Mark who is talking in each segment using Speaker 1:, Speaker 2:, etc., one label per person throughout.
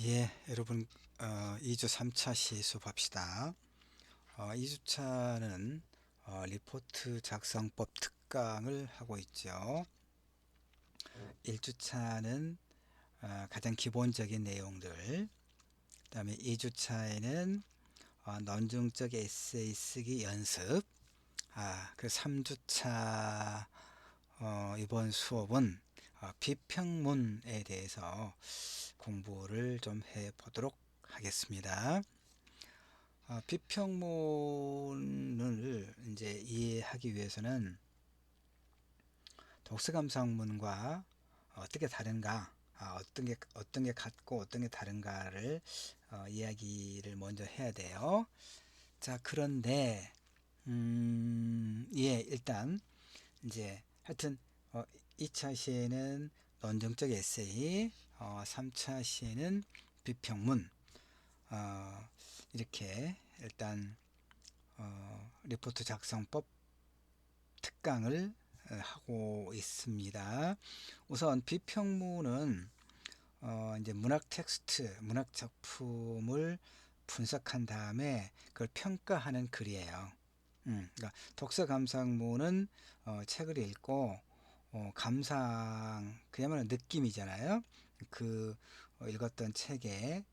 Speaker 1: 예, 여러분, 2주 3차 시수합시다. 2주차는 리포트 작성법 특강을 하고 있죠. 1주차는 가장 기본적인 내용들, 그 다음에 2주차에는 논증적 에세이 쓰기 연습, 그 3주차 이번 수업은 비평문에 대해서 공부를 좀 해보도록 하겠습니다. 비평문을 이제 이해하기 위해서는 독서감상문과 어떻게 다른가, 어떤 게 같고 어떤 게 다른가를 이야기를 먼저 해야 돼요. 자, 그런데 예, 일단 이제 하여튼 2차 시에는 논증적 에세이, 3차 시에는 비평문, 이렇게 일단 리포트 작성법 특강을 하고 있습니다. 우선 비평문은 이제 문학 텍스트, 문학 작품을 분석한 다음에 그걸 평가하는 글이에요. 그러니까 독서 감상문은 책을 읽고 감상, 그야말로 느낌이잖아요. 그 읽었던 책의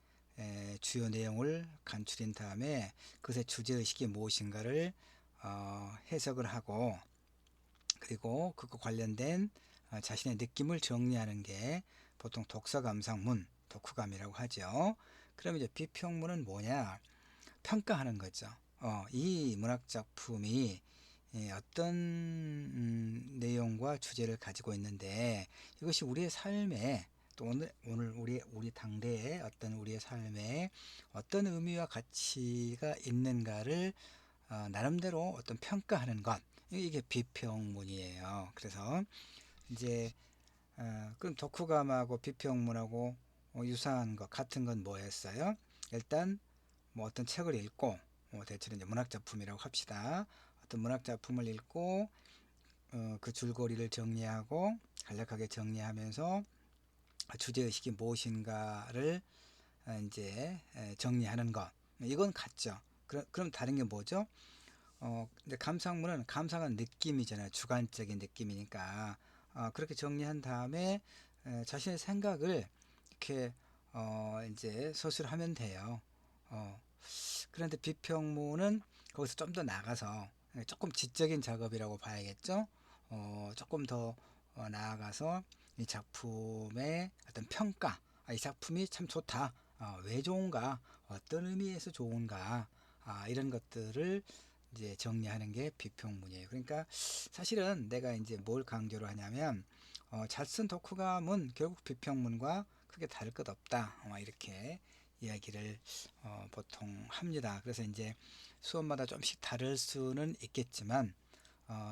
Speaker 1: 주요 내용을 간추린 다음에 그것의 주제의식이 무엇인가를 해석을 하고, 그리고 그거 관련된 자신의 느낌을 정리하는 게 보통 독서감상문, 독후감이라고 하죠. 그럼 이제 비평문은 뭐냐? 평가하는 거죠. 이 문학 작품이 어떤 내용과 주제를 가지고 있는데 이것이 우리의 삶에, 또 오늘 우리 당대의 어떤 우리의 삶에 어떤 의미와 가치가 있는가를 나름대로 어떤 평가하는 것, 이게 비평문이에요. 그래서 이제 그럼 독후감하고 비평문하고 유사한 것, 같은 건 뭐였어요? 일단 뭐 어떤 책을 읽고, 대체로 이제 문학 작품이라고 합시다. 어떤 문학 작품을 읽고 그 줄거리를 정리하고 간략하게 정리하면서 주제의식이 무엇인가를 이제 정리하는 것, 이건 같죠. 그럼 다른 게 뭐죠? 근데 감상문은 감상한 느낌이잖아요. 주관적인 느낌이니까 그렇게 정리한 다음에 자신의 생각을 이렇게 이제 서술하면 돼요. 어, 그런데 비평문은 거기서 좀 더 나가서 조금 지적인 작업이라고 봐야겠죠. 조금 더 나아가서 이 작품의 어떤 평가, 이 작품이 참 좋다, 왜 좋은가, 어떤 의미에서 좋은가, 이런 것들을 이제 정리하는 게 비평문이에요. 그러니까 사실은 내가 이제 뭘 강조를 하냐면 잘 쓴 독후감은 결국 비평문과 크게 다를 것 없다, 이렇게 이야기를 보통 합니다. 그래서 이제 수업마다 좀씩 다를 수는 있겠지만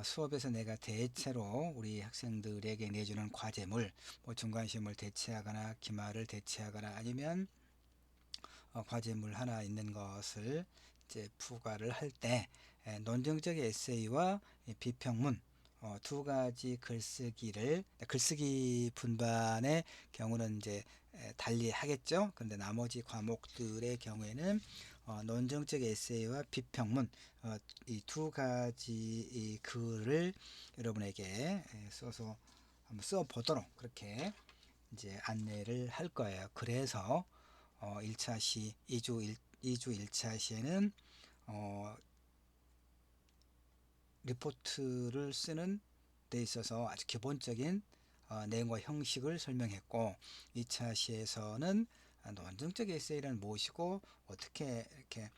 Speaker 1: 수업에서 내가 대체로 우리 학생들에게 내주는 과제물, 뭐 중간시험을 대체하거나 기말을 대체하거나 아니면 과제물 하나 있는 것을 이제 부과를 할 때 논증적 에세이와 비평문 두 가지 글쓰기 분반의 경우는 이제 달리 하겠죠. 그런데 나머지 과목들의 경우에는 논증적 에세이와 비평문 이 두 가지 이 글을 여러분에게 써서 한번 써 보도록 그렇게 이제 안내를 할 거예요. 그래서 1차 시 2주 1차 시에는 리포트를 쓰는 데 있어서 아주 기본적인 내용과 형식을 설명했고, 2차 시에서는 논증적 에세이는 무엇이고 어떻게 이렇게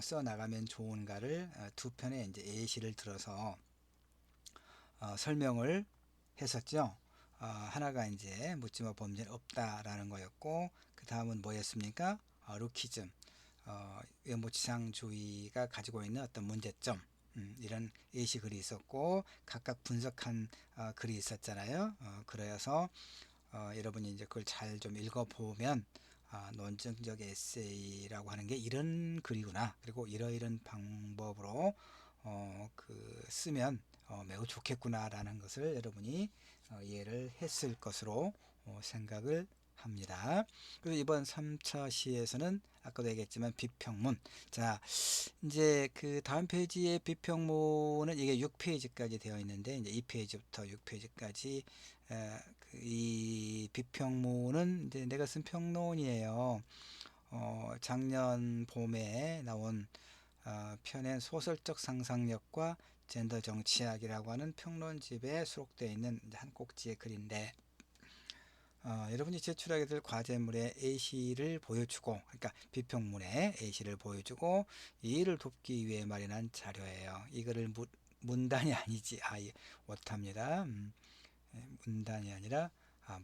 Speaker 1: 써 나가면 좋은가를 두 편의 이제 예시를 들어서 설명을 했었죠. 하나가 이제 묻지마 범죄는 없다라는 거였고, 그 다음은 뭐였습니까? 루키즘, 외모지상주의가 가지고 있는 어떤 문제점, 이런 예시글이 있었고 각각 분석한 글이 있었잖아요. 그래서 여러분이 이제 그걸 잘 좀 읽어보면 논증적 에세이라고 하는 게 이런 글이구나, 그리고 이러이런 방법으로 쓰면 매우 좋겠구나 라는 것을 여러분이 이해를 했을 것으로 생각을 합니다. 그래서 이번 3차 시에서는 아까도 얘기했지만 비평문. 자, 이제 그 다음 페이지의 비평문은 이게 6페이지까지 되어 있는데 이제 2페이지부터 6페이지까지 이 비평문은 이제 내가 쓴 평론이에요. 작년 봄에 나온 펴낸 소설적 상상력과 젠더 정치학이라고 하는 평론집에 수록되어 있는 한 꼭지의 글인데 여러분이 제출하게 될 과제물의 A시를 보여주고, 그러니까 비평문에 A시를 보여주고 이해를 돕기 위해 마련한 자료예요. 이거를 문단이 아니지, 예, 오답니다. 문단이 아니라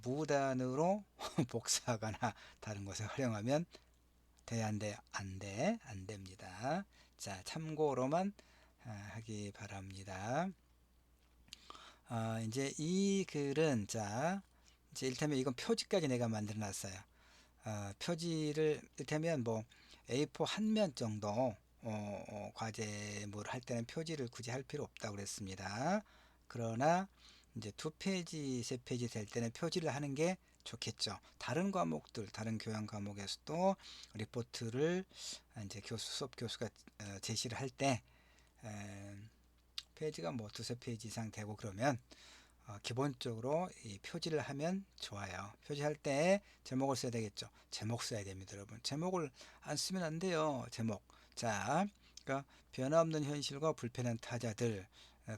Speaker 1: 무단으로 복사하거나 다른 것을 활용하면 돼, 안 돼? 안 돼, 안 됩니다. 자, 참고로만 하기 바랍니다. 이제 이 글은, 자, 이제 일테면 이건 표지까지 내가 만들어 놨어요. 표지를 일테면 뭐 A4 한 면 정도 과제물 할 때는 표지를 굳이 할 필요 없다고 그랬습니다. 그러나 이제 2페이지, 3페이지 될 때는 표지를 하는 게 좋겠죠. 다른 과목들, 다른 교양 과목에서도 리포트를 이제 수업 교수가 제시를 할 때 페이지가 뭐 2~3페이지 이상 되고 그러면 기본적으로 이 표지를 하면 좋아요. 표지할 때 제목을 써야 되겠죠. 제목 써야 됩니다, 여러분. 제목을 안 쓰면 안 돼요. 제목. 자, 그러니까 변화없는 현실과 불편한 타자들.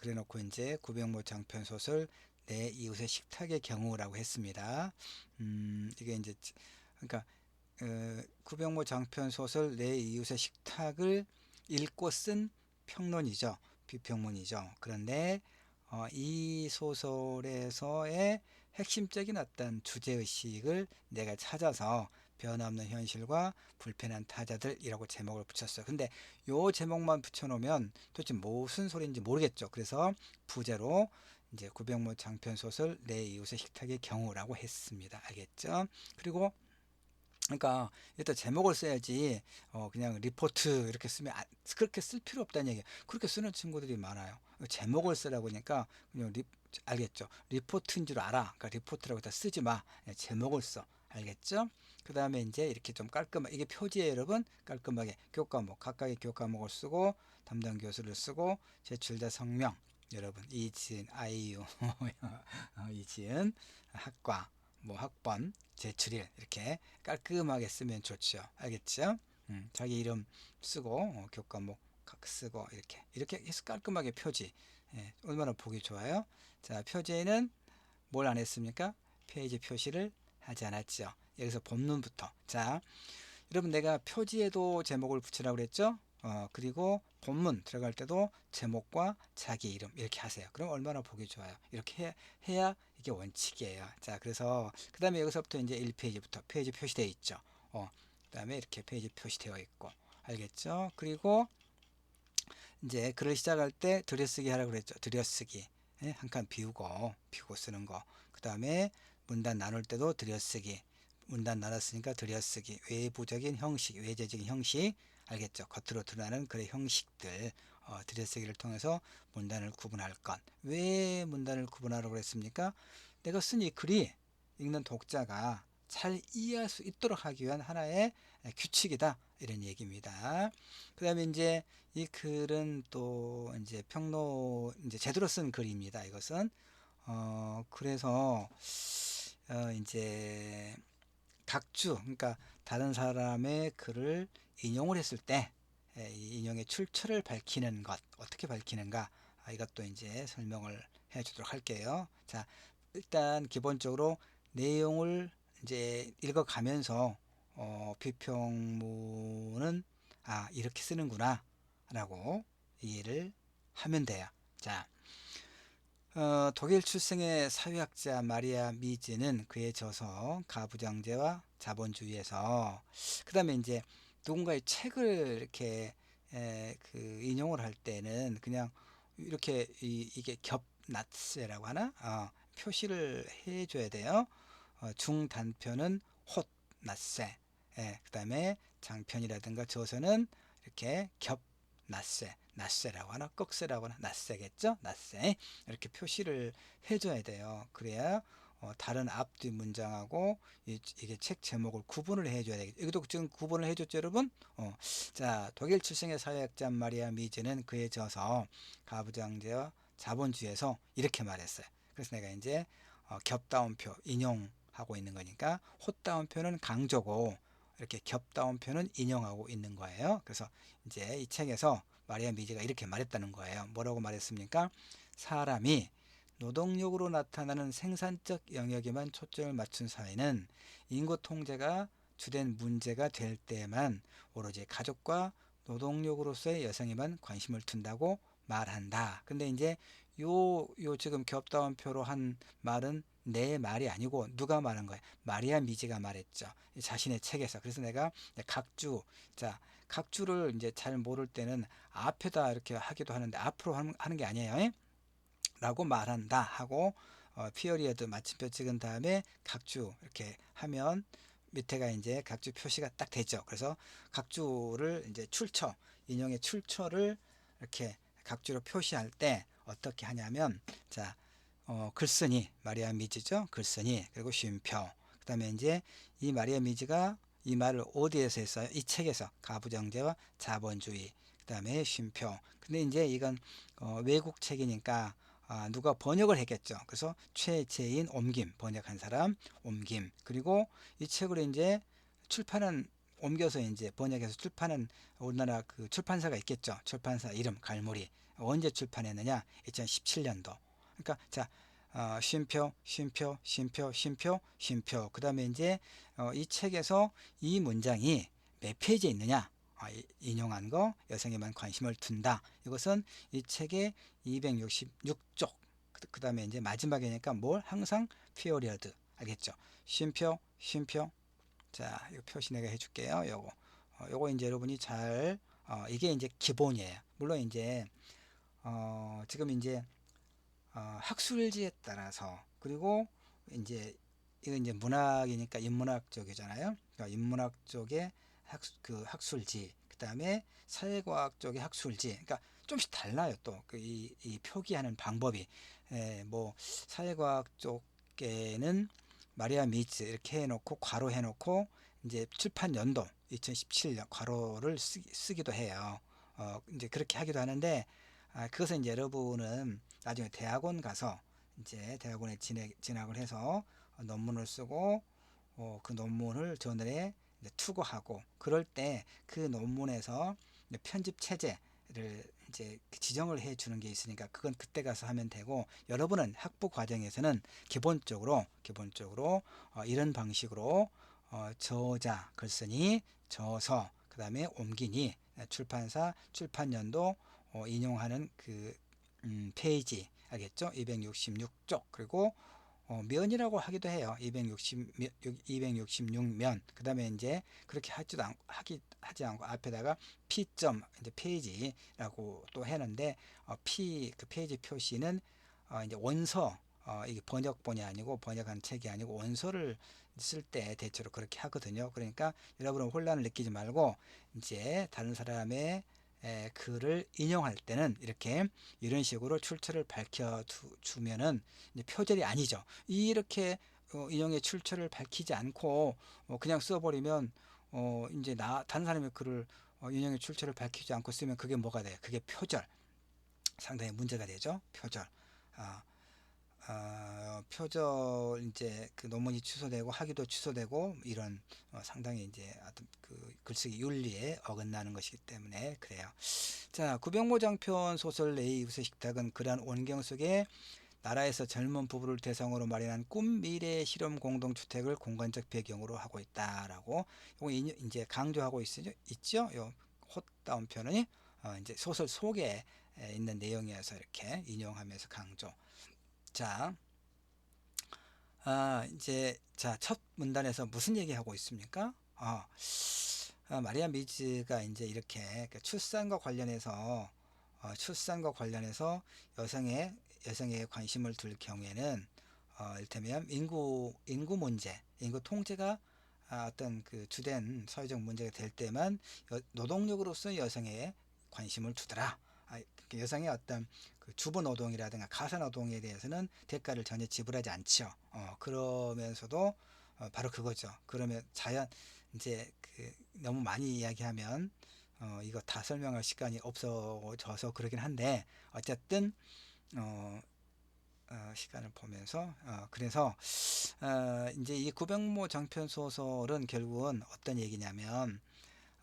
Speaker 1: 그래 놓고 이제 구병모 장편 소설 내 이웃의 식탁의 경우라고 했습니다. 이게 이제 그러니까 구병모 장편 소설 내 이웃의 식탁을 읽고 쓴 평론이죠. 비평문이죠. 그런데 이 소설에서의 핵심적인 어떤 주제의식을 내가 찾아서 변화없는 현실과 불편한 타자들이라고 제목을 붙였어요. 근데 요 제목만 붙여놓으면 도대체 무슨 소리인지 모르겠죠. 그래서 부제로 이제 구병모 장편 소설 내 이웃의 식탁의 경우라고 했습니다. 알겠죠? 그리고 그러니까 일단 제목을 써야지 그냥 리포트 이렇게 쓰면 그렇게 쓸 필요 없다는 얘기예요. 그렇게 쓰는 친구들이 많아요. 제목을 쓰라고 하니까 그냥 알겠죠? 리포트인 줄 알아. 그러니까 리포트라고 다 쓰지 마. 제목을 써. 알겠죠? 그 다음에 이제 이렇게 좀 깔끔하게 이게 표지에 여러분 깔끔하게 교과목 각각의 교과목을 쓰고 담당 교수를 쓰고 제출자 성명 여러분 이지은 아이유 이지은 학과 뭐 학번 제출일 이렇게 깔끔하게 쓰면 좋죠. 알겠죠? 자기 이름 쓰고 교과목 각 쓰고 이렇게 해서 깔끔하게 표지. 얼마나 보기 좋아요. 자, 표지에는 뭘 안 했습니까? 페이지 표시를 하지 않았죠. 여기서 본문부터. 자, 여러분 내가 표지에도 제목을 붙이라고 그랬죠? 그리고 본문 들어갈 때도 제목과 자기 이름 이렇게 하세요. 그럼 얼마나 보기 좋아요. 이렇게 해야 이게 원칙이에요. 자, 그래서 그 다음에 여기서부터 이제 1페이지부터 페이지 표시되어 있죠. 그 다음에 이렇게 페이지 표시되어 있고 알겠죠? 그리고 이제 글을 시작할 때 들여쓰기 하라고 그랬죠. 들여쓰기. 한 칸 비우고 쓰는 거. 그 다음에 문단 나눌 때도 들여쓰기. 문단 나눴으니까 들여쓰기. 외부적인 형식, 외재적인 형식. 알겠죠? 겉으로 드러나는 글의 형식들. 들여쓰기를 통해서 문단을 구분할 것. 왜 문단을 구분하라고 그랬습니까? 내가 쓴 이 글이 읽는 독자가 잘 이해할 수 있도록 하기 위한 하나의 규칙이다. 이런 얘기입니다. 그 다음에 이제 이 글은 또 이제 평론 이제 제대로 쓴 글입니다. 이것은 그래서 이제 각주 그러니까 다른 사람의 글을 인용을 했을 때 이 인용의 출처를 밝히는 것 어떻게 밝히는가 이것도 이제 설명을 해주도록 할게요. 자, 일단 기본적으로 내용을 이제 읽어가면서 비평문은 이렇게 쓰는구나 라고 이해를 하면 돼요. 자, 독일 출생의 사회학자 마리아 미즈는 그의 저서 가부장제와 자본주의에서 그 다음에 이제 누군가의 책을 이렇게 그 인용을 할 때는 그냥 이렇게 이게 겹낫세라고 하나 표시를 해줘야 돼요. 중단편은 홑낫세 그 다음에 장편이라든가 저서는 이렇게 겹낫세 낫세라고 하나 꺽세라고 하나 낫세겠죠. 낫세 이렇게 표시를 해줘야 돼요. 그래야 다른 앞뒤 문장하고 이게 책 제목을 구분을 해줘야 되겠죠. 여기도 지금 구분을 해줬죠, 여러분? 자, 독일 출생의 사회학자 마리아 미즈는 그에 져서 가부장제와 자본주의에서 이렇게 말했어요. 그래서 내가 이제 겹다운표 인용하고 있는 거니까 헛다운표는 강조고 이렇게 겹다운표는 인용하고 있는 거예요. 그래서 이제 이 책에서 마리아 미즈가 이렇게 말했다는 거예요. 뭐라고 말했습니까? 사람이 노동력으로 나타나는 생산적 영역에만 초점을 맞춘 사회는 인구 통제가 주된 문제가 될 때만 오로지 가족과 노동력으로서의 여성에만 관심을 둔다고 말한다. 근데 이제 요 지금 겹다운표로 한 말은 내 말이 아니고 누가 말한 거예요? 마리아 미지가 말했죠. 자신의 책에서. 그래서 내가 각주, 자, 각주를 이제 잘 모를 때는 앞에다 이렇게 하기도 하는데 앞으로 하는 게 아니에요. 라고 말한다 하고 피어리어드 마침표 찍은 다음에 각주 이렇게 하면 밑에가 이제 각주 표시가 딱 되죠. 그래서 각주를 이제 출처, 인용의 출처를 이렇게 각주로 표시할 때 어떻게 하냐면, 자, 글쓴이 마리아 미즈죠. 글쓴이, 그리고 쉼표. 그 다음에 이제 이 마리아 미즈가 이 말을 어디에서 했어요? 이 책에서 가부장제와 자본주의. 그 다음에 쉼표. 근데 이제 이건 외국 책이니까 누가 번역을 했겠죠. 그래서 최재인 옮김, 번역한 사람 옮김. 그리고 이 책을 이제 출판한, 옮겨서 이제 번역해서 출판한 우리나라 그 출판사가 있겠죠. 출판사 이름 갈무리. 언제 출판했느냐? 2017년도. 그러니까 자, 쉼표, 쉼표, 쉼표, 쉼표, 쉼표. 그 다음에 이제 이 책에서 이 문장이 몇 페이지에 있느냐? 인용한 거, 여성에만 관심을 둔다. 이것은 이 책의 266쪽. 그 다음에 이제 마지막이니까 뭘 항상 피어리어드. 알겠죠? 쉼표, 쉼표. 자, 이 표시 내가 해줄게요. 요거 이제 여러분이 잘, 이게 이제 기본이에요. 물론 이제, 지금 이제, 학술지에 따라서, 그리고 이제, 이거 이제 문학이니까 인문학 쪽이잖아요. 그러니까 인문학 쪽의 그 학술지, 그 다음에 사회과학 쪽의 학술지, 그러니까 좀씩 달라요. 또, 이 표기하는 방법이. 뭐, 사회과학 쪽에는 마리아 미츠 이렇게 해놓고, 괄호 해놓고, 이제 출판 연도, 2017년 괄호를 쓰기도 해요. 이제 그렇게 하기도 하는데, 그것은 이제 여러분은 나중에 대학원 가서 이제 대학원에 진학을 해서 논문을 쓰고 그 논문을 저널에 투고하고 그럴 때 그 논문에서 편집 체제를 이제 지정을 해 주는 게 있으니까 그건 그때 가서 하면 되고, 여러분은 학부 과정에서는 기본적으로 이런 방식으로 저자 글쓰니 저서 그 다음에 옮기니 출판사 출판연도 인용하는 그 페이지 알겠죠? 266쪽 그리고 면이라고 하기도 해요. 266면. 그 다음에 이제 그렇게 하지 않고 앞에다가 P.점 이제 페이지라고 또 했는데 그 페이지 표시는 이제 원서, 이게 번역본이 아니고 번역한 책이 아니고 원서를 쓸 때 대체로 그렇게 하거든요. 그러니까 여러분은 혼란을 느끼지 말고 이제 다른 사람의 글을 인용할 때는 이렇게 이런 식으로 출처를 밝혀주면은 이제 표절이 아니죠. 이렇게 인용의 출처를 밝히지 않고 그냥 써버리면 이제 다른 사람의 글을 인용의 출처를 밝히지 않고 쓰면 그게 뭐가 돼요? 그게 표절. 상당히 문제가 되죠. 표절. 아, 표절 이제 그 논문이 취소되고 학위도 취소되고 이런 상당히 이제 어떤 그 글쓰기 윤리에 어긋나는 것이기 때문에 그래요. 자, 구병모장편 소설 내의 이웃의 식탁은 그러한 원경 속에 나라에서 젊은 부부를 대상으로 마련한 꿈 미래 실험 공동주택을 공간적 배경으로 하고 있다라고 요거 이제 강조하고 있죠. 요 헛다운표는 이제 소설 속에 있는 내용이어서 이렇게 인용하면서 강조. 자, 이제 첫 문단에서 무슨 얘기하고 있습니까? 마리아 미즈가 이제 이렇게 그 출산과 관련해서 여성의 관심을 둘 경우에는 이를테면 인구 문제, 인구 통제가 어떤 그 주된 사회적 문제가 될 때만 노동력으로서 여성에 관심을 두더라. 그 여성의 어떤 그 주부 노동이라든가 가사 노동에 대해서는 대가를 전혀 지불하지 않죠. 그러면서도 바로 그거죠. 그러면 자연 이제 그 너무 많이 이야기하면 이거 다 설명할 시간이 없어져서 그러긴 한데 어쨌든 어, 시간을 보면서 그래서 이제 이 구병모 장편 소설은 결국은 어떤 얘기냐면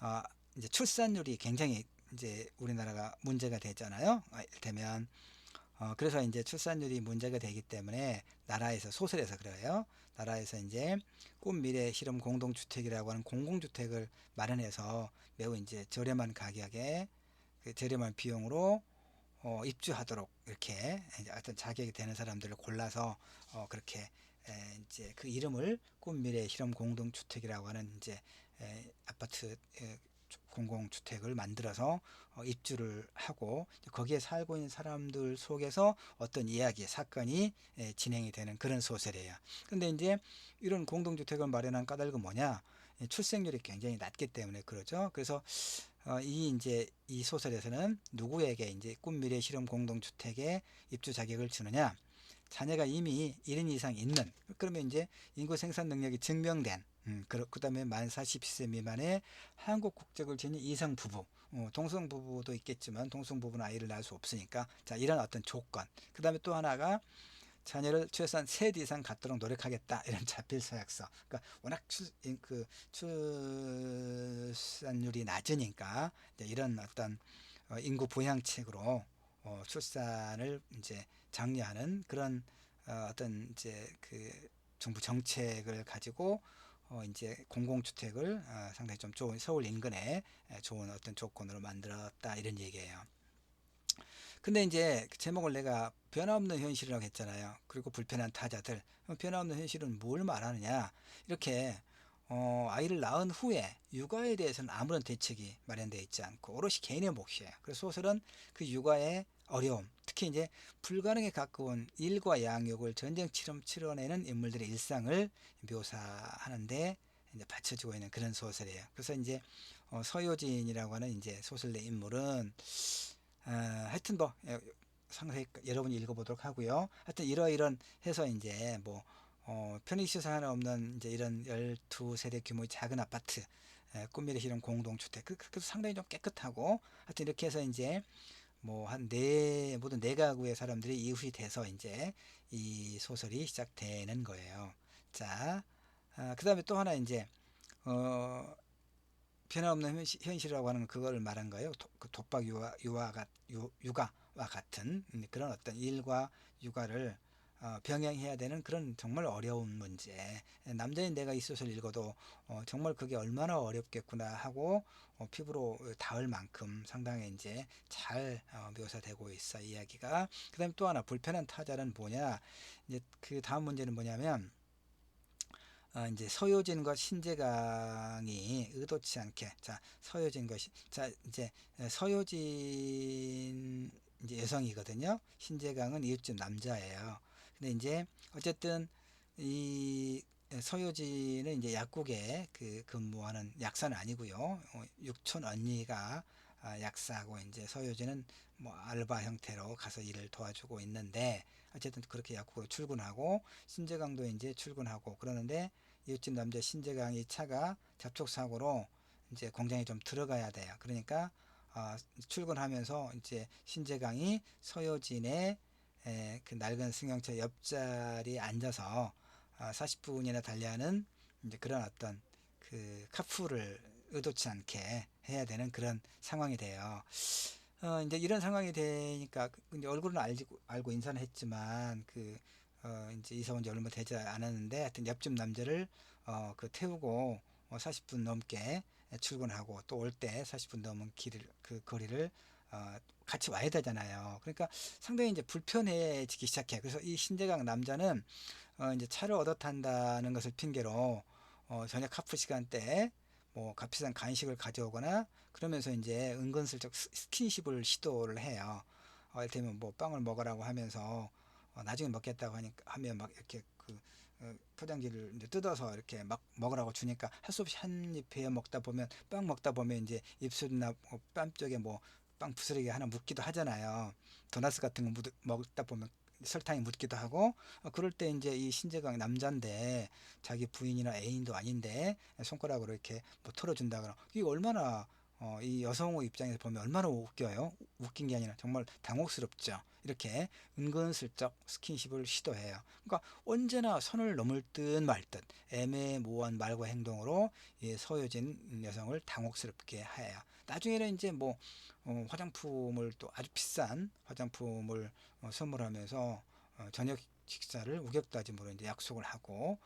Speaker 1: 어, 이제 출산율이 굉장히 이제 우리나라가 문제가 되잖아요. 이를테면 그래서 이제 출산율이 문제가 되기 때문에 나라에서 소설에서 그래요. 나라에서 이제 꿈 미래 실험 공동주택이라고 하는 공공주택을 마련해서 매우 이제 저렴한 가격에 그 저렴한 비용으로 입주하도록 이렇게 이제 어떤 자격이 되는 사람들을 골라서 그렇게 이제 그 이름을 꿈미래 실험 공동주택이라고 하는 이제 아파트 공공주택을 만들어서 입주를 하고 거기에 살고 있는 사람들 속에서 어떤 이야기, 사건이 진행이 되는 그런 소설이에요. 근데 이제 이런 공동주택을 마련한 까닭은 뭐냐? 출생률이 굉장히 낮기 때문에 그러죠. 그래서 이제 이 소설에서는 누구에게 이제 꿈미래 실험 공동주택에 입주 자격을 주느냐? 자녀가 이미 1인 이상 있는, 그러면 이제 인구 생산 능력이 증명된 그다음에 만 40세 미만의 한국 국적을 지닌 이성 부부, 동성 부부도 있겠지만 동성 부부는 아이를 낳을 수 없으니까 자 이런 어떤 조건. 그다음에 또 하나가 자녀를 최소한 셋 이상 갖도록 노력하겠다 이런 자필 서약서. 그러니까 워낙 출산율이 낮으니까 이런 어떤 인구 부양책으로 출산을 이제 장려하는 그런 어떤 이제 그 정부 정책을 가지고 이제 공공주택을 상당히 좀 좋은 서울 인근에 좋은 어떤 조건으로 만들었다 이런 얘기예요. 근데 이제 그 제목을 내가 변화없는 현실이라고 했잖아요. 그리고 불편한 타자들. 변화없는 현실은 뭘 말하느냐? 이렇게 아이를 낳은 후에 육아에 대해서는 아무런 대책이 마련되어 있지 않고 오롯이 개인의 몫이에요. 그래서 소설은 그 육아의 어려움, 특히 이제 불가능에 가까운 일과 양육을 전쟁처럼 치러내는 인물들의 일상을 묘사하는데 이제 받쳐주고 있는 그런 소설이에요. 그래서 이제 서효진이라고 하는 이제 소설 내 인물은 하여튼 뭐 상세히 여러분이 읽어보도록 하고요. 하여튼 이런 해서 이제 뭐 편의시설 하나 없는 이제 이런 12세대 규모의 작은 아파트 꿈미래 실험 공동주택 그래서 상당히 좀 깨끗하고 하여튼 이렇게 해서 이제 뭐 한 모든 네 가구의 사람들이 이웃이 돼서 이제 이 소설이 시작되는 거예요. 자, 그 다음에 또 하나 이제 어, 변함없는 현실이라고 하는 그걸 말한 거예요. 그 독박 육아와 같은 그런 어떤 일과 육아를 병행해야 되는 그런 정말 어려운 문제. 남자인 내가 이 소설 읽어도 정말 그게 얼마나 어렵겠구나 하고 피부로 닿을 만큼 상당히 이제 잘 묘사되고 있어 이야기가. 그다음에 또 하나 불편한 타자는 뭐냐? 이제 그 다음 문제는 뭐냐면 이제 서효진과 신재강이 의도치 않게 자 이제 서효진 이제 여성이거든요. 신재강은 이웃집 남자예요. 근데 이제 어쨌든 이 서효진은 이제 약국에 그 근무하는 약사는 아니고요. 육촌 언니가 약사고 이제 서효진은 뭐 알바 형태로 가서 일을 도와주고 있는데 어쨌든 그렇게 약국으로 출근하고 신재강도 이제 출근하고 그러는데 이웃집 남자 신재강이 차가 접촉사고로 이제 공장에 좀 들어가야 돼요. 그러니까 출근하면서 이제 신재강이 서효진의 그 낡은 승용차 옆자리에 앉아서 40분이나 달려하는 이제 그런 어떤 그 카풀을 의도치 않게 해야 되는 그런 상황이 돼요. 이제 이런 상황이 되니까 이제 얼굴은 알고 인사는 했지만 이제 이사 온 지 얼마 되지 않았는데 하여튼 옆집 남자를 그 태우고 40분 넘게 출근하고 또 올 때 40분 넘은 길을 그 거리를 같이 와야 되잖아요. 그러니까 상당히 이제 불편해지기 시작해. 그래서 이 신재강 남자는 이제 차를 얻어 탄다는 것을 핑계로 저녁 하프 시간대에 뭐 값비싼 간식을 가져오거나 그러면서 이제 은근슬쩍 스킨십을 시도를 해요. 이를테면 뭐 빵을 먹으라고 하면서 나중에 먹겠다고 하면 막 이렇게 포장지를 이제 뜯어서 이렇게 막 먹으라고 주니까 할 수 없이 한 입 베어 먹다 보면 빵 먹다 보면 이제 입술이나 뺨 쪽에 뭐 빵 부스러기 하나 묻기도 하잖아요. 도나스 같은 거 먹다 보면 설탕이 묻기도 하고, 그럴 때 이제 이 신재강 남자인데 자기 부인이나 애인도 아닌데 손가락으로 이렇게 뭐 털어준다 그러 이게 얼마나 이 여성의 입장에서 보면 얼마나 웃겨요. 웃긴 게 아니라 정말 당혹스럽죠. 이렇게 은근슬쩍 스킨십을 시도해요. 그러니까 언제나 선을 넘을 듯 말 듯 애매모호한 말과 행동으로 이 서효진 여성을 당혹스럽게 해요. 나중에는 이제 뭐 화장품을 또 아주 비싼 화장품을 선물하면서 저녁 식사를 우격다짐으로 이제 약속을 하고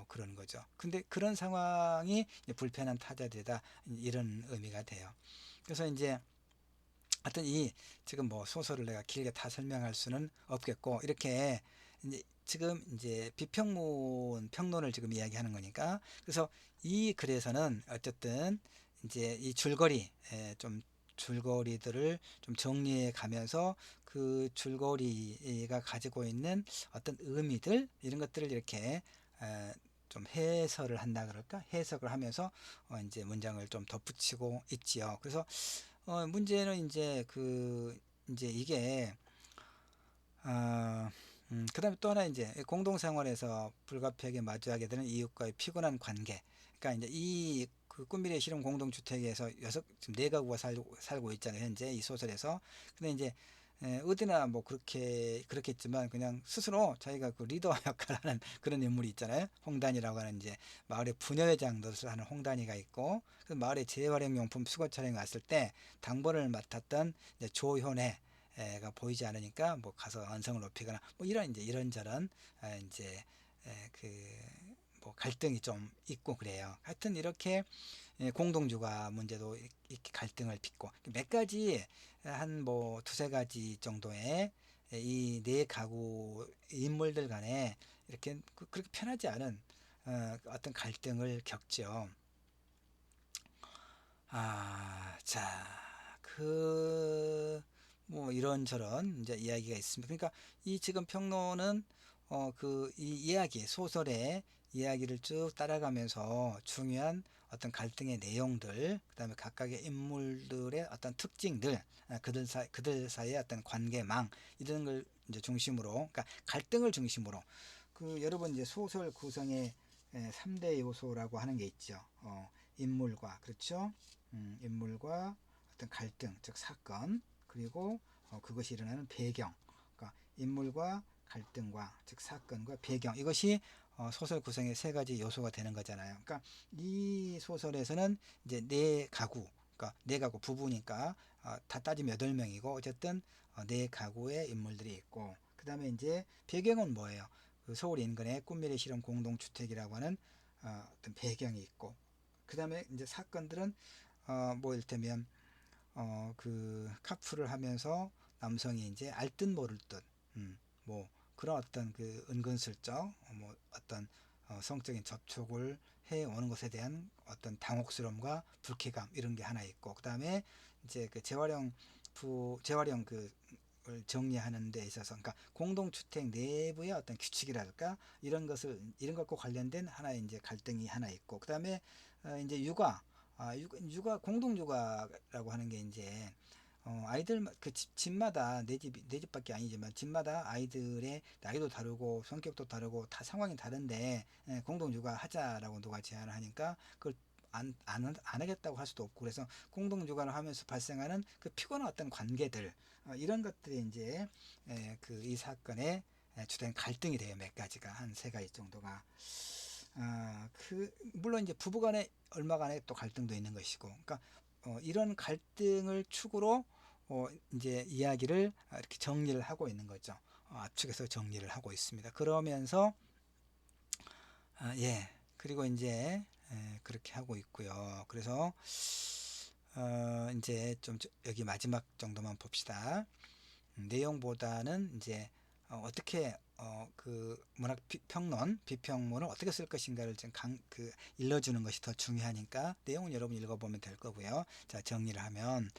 Speaker 1: 그런 거죠. 근데 그런 상황이 이제 불편한 타자되다 이런 의미가 돼요. 그래서 이제 하여튼 이 지금 뭐 소설을 내가 길게 다 설명할 수는 없겠고 이렇게 이제 지금 이제 비평문 평론을 지금 이야기하는 거니까 그래서 이 글에서는 어쨌든 이제 이 줄거리 좀 줄거리들을 좀 정리해 가면서 그 줄거리가 가지고 있는 어떤 의미들 이런 것들을 이렇게 좀 해설을 한다 그럴까 해석을 하면서 이제 문장을 좀 덧붙이고 있지요. 그래서 문제는 이제 이제 이게 그다음에 또 하나 이제 공동생활에서 불가피하게 마주하게 되는 이웃과의 피곤한 관계. 그러니까 이제 그 꿈미래 실험 공동주택에서 지금 네 가구가 살고 있잖아요. 현재 이 소설에서. 근데 이제 어디나 뭐 그렇겠지만 그냥 스스로 자기가 그 리더 역할을 하는 그런 인물이 있잖아요. 홍단이라고 하는 이제 마을의 부녀회장 노릇을 하는 홍단이가 있고 그 마을의 재활용용품 수거 촬영에 왔을 때 당번을 맡았던 이제 조효래가 보이지 않으니까 뭐 가서 언성을 높이거나 뭐 이런 이제 이런저런 이제 뭐 갈등이 좀 있고 그래요. 하여튼 이렇게 공동주거 문제도 이렇게 갈등을 빚고 몇 가지 한 뭐 두세 가지 정도의 이 네 가구 인물들 간에 이렇게 그렇게 편하지 않은 어떤 갈등을 겪죠. 자, 뭐 이런저런 이제 이야기가 있습니다. 그러니까 이 지금 평론은 이 이야기, 소설의 이야기를 쭉 따라가면서 중요한 어떤 갈등의 내용들, 그다음에 각각의 인물들의 어떤 특징들, 그들 사이의 어떤 관계망 이런 걸 이제 중심으로, 그러니까 갈등을 중심으로 여러분 이제 소설 구성의 3대 요소라고 하는 게 있죠. 인물과 그렇죠. 인물과 어떤 갈등, 즉 사건, 그리고 그것이 일어나는 배경, 그러니까 인물과 갈등과 즉 사건과 배경 이것이 소설 구성의 세 가지 요소가 되는 거잖아요. 그러니까 이 소설에서는 이제 네 가구, 그러니까 네 가구 부부니까 다 따지면 8명이고 어쨌든 네 가구의 인물들이 있고 그 다음에 이제 배경은 뭐예요? 그 서울 인근의 꿈미래 실험 공동주택이라고 하는 어떤 배경이 있고 그 다음에 이제 사건들은 뭐 이를테면 카풀을 하면서 남성이 이제 알듯 모를 듯 뭐 그런 어떤 그 은근슬쩍 뭐 어떤 성적인 접촉을 해 오는 것에 대한 어떤 당혹스러움과 불쾌감 이런 게 하나 있고 그 다음에 이제 그 재활용 을 정리하는 데 있어서 그러니까 공동주택 내부의 어떤 규칙이랄까 이런 것과 관련된 하나의 이제 갈등이 하나 있고 그다음에 이제 육아 공동 육아라고 하는 게 이제 아이들 그 집마다 내 집밖에 아니지만 집마다 아이들의 나이도 다르고 성격도 다르고 다 상황이 다른데 공동 육아 하자라고 누가 제안을 하니까 그걸 안 하겠다고 할 수도 없고 그래서 공동 육아를 하면서 발생하는 그 피곤한 어떤 관계들 이런 것들이 이제 이 사건의 주된 갈등이 돼요. 몇 가지가 한 세 가지 정도가 물론 이제 부부간에 얼마간에 또 갈등도 있는 것이고 그러니까 이런 갈등을 축으로 이제 이야기를 이렇게 정리를 하고 있는 거죠. 압축해서 정리를 하고 있습니다. 그러면서 예 그리고 이제 그렇게 하고 있고요. 그래서 이제 좀 여기 마지막 정도만 봅시다. 내용보다는 이제 어떻게 그 문학 평론, 비평문을 어떻게 쓸 것인가를 좀 일러주는 것이 더 중요하니까 내용은 여러분 읽어보면 될 거고요. 자, 정리를 하면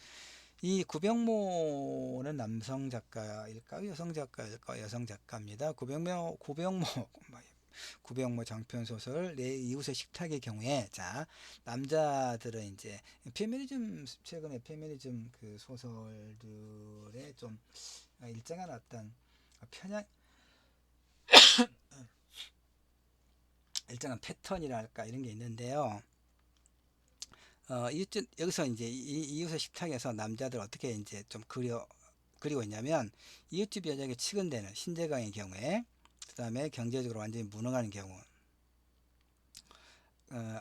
Speaker 1: 이 구병모는 남성 작가일까요? 여성 작가일까요? 여성 작가입니다. 구병모 구병모 장편 소설 내 이웃의 식탁의 경우에, 자, 남자들은 이제 페미니즘, 최근에 페미니즘 그 소설들의 좀 일정한 어떤 편향, 일정한 패턴이랄까 이런 게 있는데요. 여기서 이제 이웃의 식탁에서 남자들 어떻게 이제 좀 그리고 있냐면, 이웃집 여자에게 치근대는 신재강의 경우에, 그 다음에 경제적으로 완전히 무능한 경우,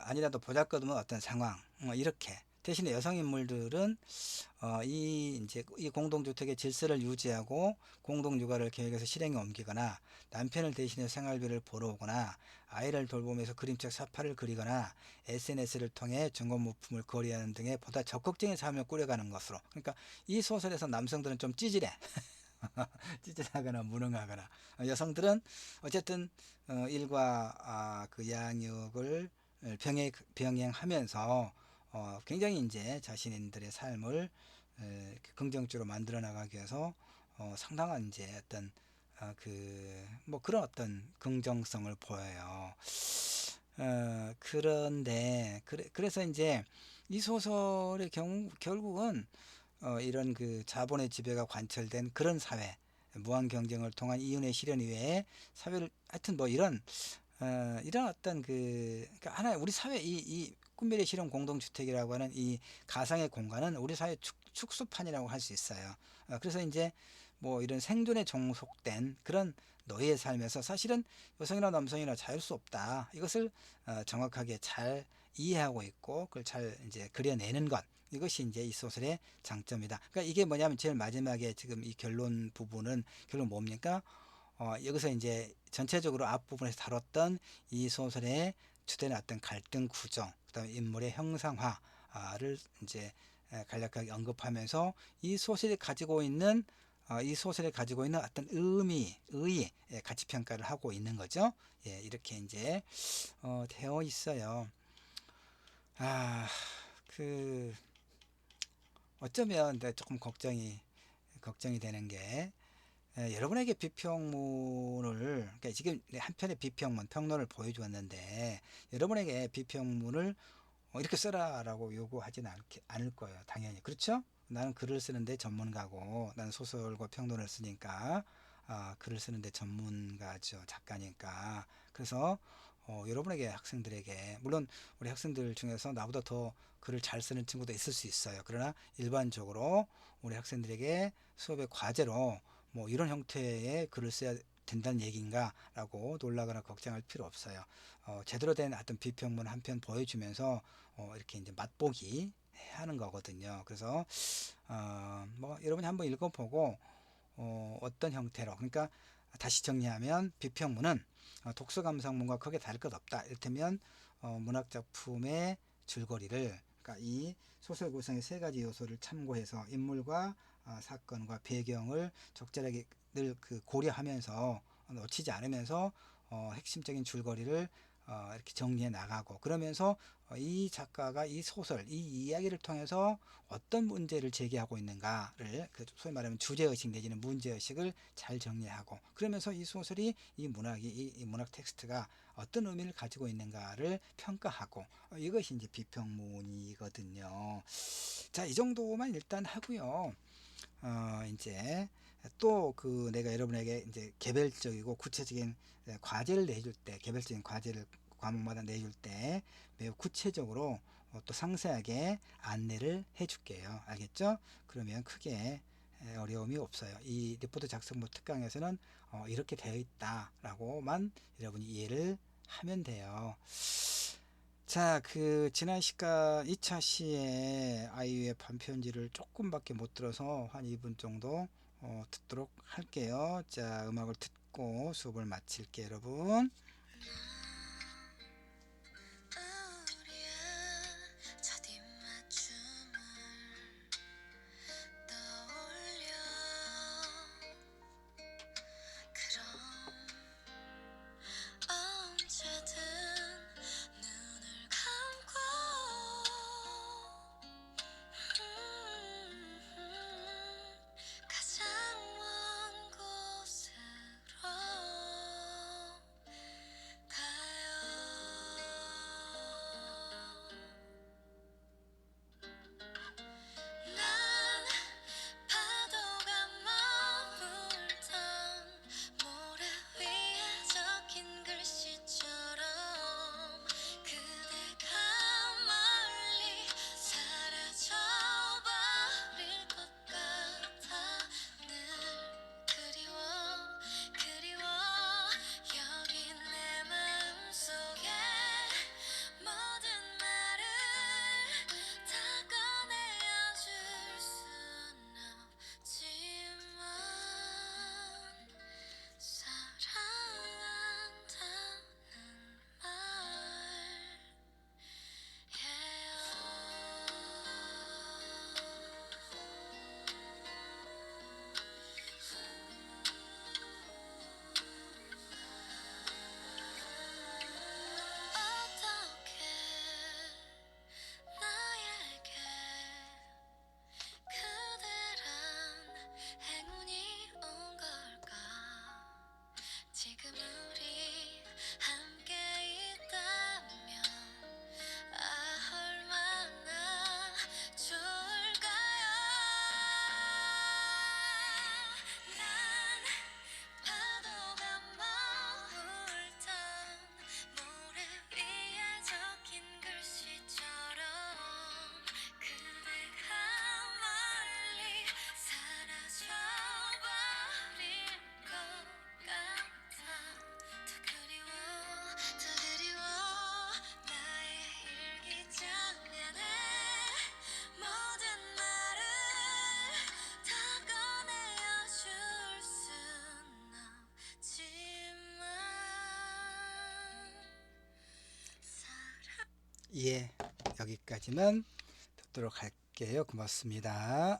Speaker 1: 아니라도 보잘것없는 어떤 상황, 이렇게. 대신에 여성 인물들은 이 공동주택의 질서를 유지하고 공동육아를 계획해서 실행에 옮기거나, 남편을 대신해 생활비를 벌어오거나, 아이를 돌보면서 그림책 사파를 그리거나, SNS를 통해 중고물품을 거래하는 등의 보다 적극적인 삶을 꾸려가는 것으로. 그러니까 이 소설에서 남성들은 좀 찌질해. 찌질하거나 무능하거나, 여성들은 어쨌든 일과 그 양육을 병행하면서 굉장히 이제 자신들의 삶을 긍정적으로 만들어 나가기 위해서 상당한 이제 어떤 뭐 그런 어떤 긍정성을 보여요. 그런데 그래서 이제 이 소설의 경우 결국은 이런 그 자본의 지배가 관철된 그런 사회, 무한 경쟁을 통한 이윤의 실현 이외에 사회를, 하여튼 뭐 이런 어떤 그러니까 하나의 우리 사회, 이 꿈미래 실현 공동주택이라고 하는 이 가상의 공간은 우리 사회 축소판이라고 할 수 있어요. 그래서 이제 뭐 이런 생존에 종속된 그런 노예의 삶에서 사실은 여성이나 남성이나 자유할 수 없다. 이것을 정확하게 잘 이해하고 있고 그걸 잘 이제 그려내는 것. 이것이 이제 이 소설의 장점이다. 그러니까 이게 뭐냐면 제일 마지막에 지금 이 결론 부분은 결론 뭡니까? 여기서 이제 전체적으로 앞부분에서 다뤘던 이 소설의 주된 어떤 갈등 구조, 그다음에 인물의 형상화를 이제 간략하게 언급하면서 이 소설이 가지고 있는 어떤 의의 가치 평가를 하고 있는 거죠. 예, 이렇게 이제 되어 있어요. 아, 그 어쩌면 조금 걱정이 되는 게, 여러분에게 비평문을, 그러니까 지금 한 편의 평론을 보여주었는데, 여러분에게 비평문을 이렇게 써라라고 요구하진 않을 거예요. 당연히. 그렇죠? 나는 글을 쓰는데 전문가고, 나는 소설과 평론을 쓰니까, 글을 쓰는데 전문가죠. 작가니까. 그래서, 여러분에게, 학생들에게, 물론 우리 학생들 중에서 나보다 더 글을 잘 쓰는 친구도 있을 수 있어요. 그러나 일반적으로 우리 학생들에게 수업의 과제로 뭐 이런 형태의 글을 써야 된다는 얘기인가 라고 놀라거나 걱정할 필요 없어요. 제대로 된 어떤 비평문 한 편 보여주면서 이렇게 이제 맛보기 하는 거거든요. 그래서 뭐 여러분이 한번 읽어보고 어떤 형태로, 그러니까 다시 정리하면 비평문은 독서 감상문과 크게 다를 것 없다. 이를테면 문학 작품의 줄거리를, 그러니까 이 소설 구성의 세 가지 요소를 참고해서 인물과 사건과 배경을 적절하게 늘 고려하면서 놓치지 않으면서 핵심적인 줄거리를 이렇게 정리해 나가고, 그러면서 이 작가가 이 소설, 이 이야기를 통해서 어떤 문제를 제기하고 있는가를, 소위 말하면 주제의식 내지는 문제의식을 잘 정리하고, 그러면서 이 소설이, 이 문학 텍스트가 어떤 의미를 가지고 있는가를 평가하고, 이것이 이제 비평문이거든요. 자, 이 정도만 일단 하고요. 이제 또 내가 여러분에게 이제 개별적이고 구체적인 과제를 내줄 때, 개별적인 과제를 과목마다 내줄 때 매우 구체적으로 또 상세하게 안내를 해줄게요. 알겠죠? 그러면 크게 어려움이 없어요. 이 리포트 작성부 특강에서는 이렇게 되어 있다라고만 여러분이 이해를 하면 돼요. 자, 지난 시간 2차 시에 아이유의 반편지를 조금밖에 못 들어서 한 2분 정도 듣도록 할게요. 자, 음악을 듣고 수업을 마칠게요, 여러분. 예, 여기까지만 듣도록 할게요. 고맙습니다.